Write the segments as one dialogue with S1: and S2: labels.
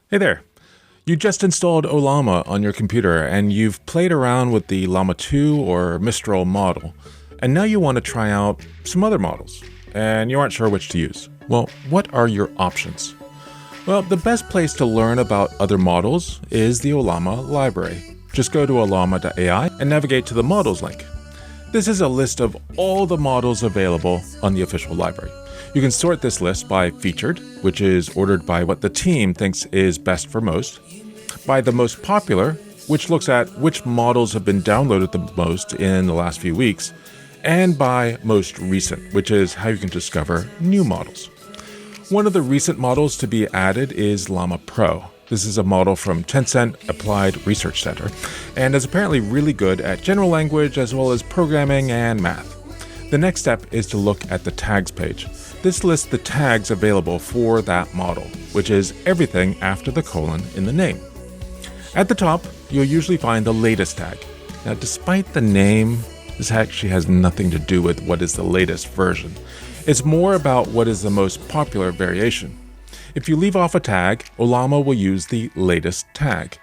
S1: Hey there. You just installed Ollama on your computer and you've played around with the Llama 2 or Mistral model, and now you want to try out some other models, and you aren't sure which to use. Well, what are your options? Well, the best place to learn about other models is the Ollama library. Just go to Ollama.ai and navigate to the models link. This is a list of all the models available on the official library. You can sort this list by featured, which is ordered by what the team thinks is best for most, by the most popular, which looks at which models have been downloaded the most in the last few weeks, and by most recent, which is how you can discover new models. One of the recent models to be added is Llama Pro. This is a model from Tencent Applied Research Center, and is apparently really good at general language as well as programming and math. The next step is to look at the tags page. This lists the tags available for that model, which is everything after the colon in the name. At the top, you'll usually find the latest tag. Now, despite the name, this actually has nothing to do with what is the latest version. It's more about what is the most popular variation. If you leave off a tag, Ollama will use the latest tag.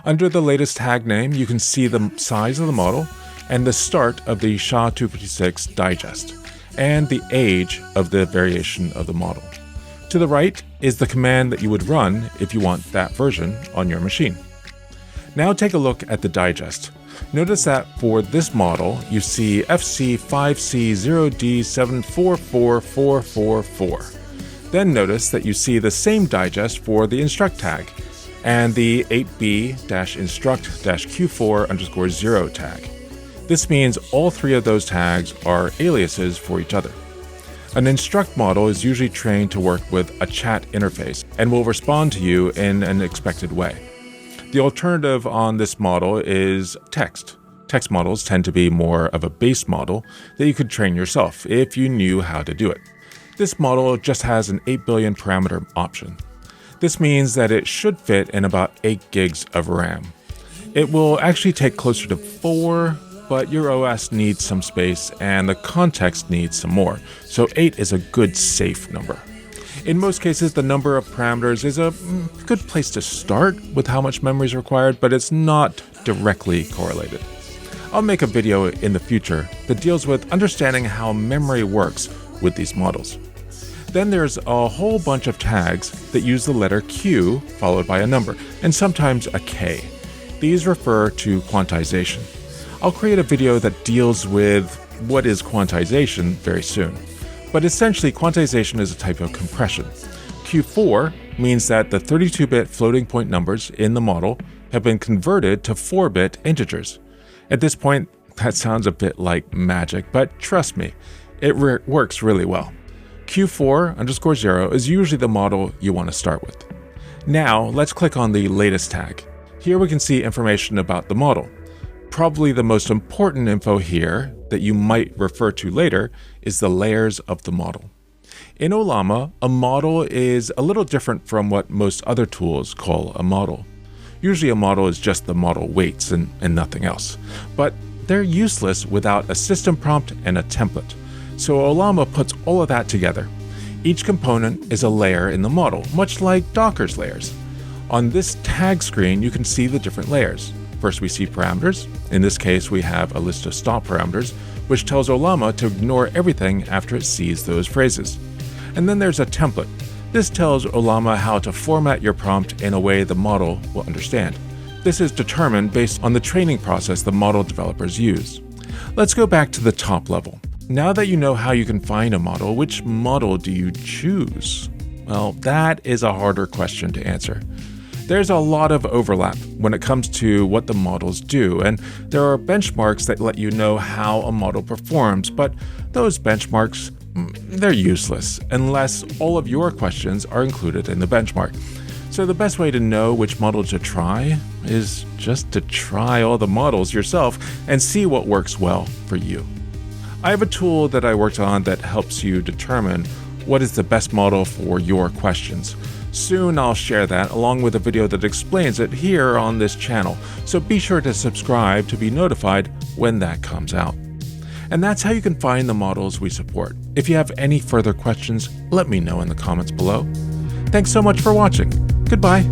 S1: Under the latest tag name, you can see the size of the model and the start of the SHA-256 digest, and the age of the variation of the model. To the right is the command that you would run if you want that version on your machine. Now take a look at the digest. Notice that for this model, you see FC5C0D744444. Then notice that you see the same digest for the instruct tag and the 8B-instruct-Q4_0 tag. This means all three of those tags are aliases for each other. An instruct model is usually trained to work with a chat interface and will respond to you in an expected way. The alternative on this model is text. Text models tend to be more of a base model that you could train yourself if you knew how to do it. This model just has an 8 billion parameter option. This means that it should fit in about 8 gigs of RAM. It will actually take closer to 4, but your OS needs some space and the context needs some more, so 8 is a good safe number. In most cases, the number of parameters is a good place to start with how much memory is required, but it's not directly correlated. I'll make a video in the future that deals with understanding how memory works with these models. Then there's a whole bunch of tags that use the letter Q followed by a number, and sometimes a K. These refer to quantization. I'll create a video that deals with what is quantization very soon. But essentially, quantization is a type of compression. Q4 means that the 32-bit floating point numbers in the model have been converted to 4-bit integers. At this point, that sounds a bit like magic, but trust me, it works really well. Q4_0 is usually the model you want to start with. Now, let's click on the latest tag. Here we can see information about the model. Probably the most important info here that you might refer to later is the layers of the model. In Ollama, a model is a little different from what most other tools call a model. Usually a model is just the model weights and nothing else. But they're useless without a system prompt and a template. So Ollama puts all of that together. Each component is a layer in the model, much like Docker's layers. On this tag screen, you can see the different layers. First, we see parameters. In this case, we have a list of stop parameters, which tells Ollama to ignore everything after it sees those phrases. And then there's a template. This tells Ollama how to format your prompt in a way the model will understand. This is determined based on the training process the model developers use. Let's go back to the top level. Now that you know how you can find a model, which model do you choose? Well, that is a harder question to answer. There's a lot of overlap when it comes to what the models do, and there are benchmarks that let you know how a model performs, but those benchmarks, they're useless unless all of your questions are included in the benchmark. So the best way to know which model to try is just to try all the models yourself and see what works well for you. I have a tool that I worked on that helps you determine what is the best model for your questions. Soon I'll share that along with a video that explains it here on this channel, so be sure to subscribe to be notified when that comes out. And that's how you can find the models we support. If you have any further questions, let me know in the comments below. Thanks so much for watching. Goodbye.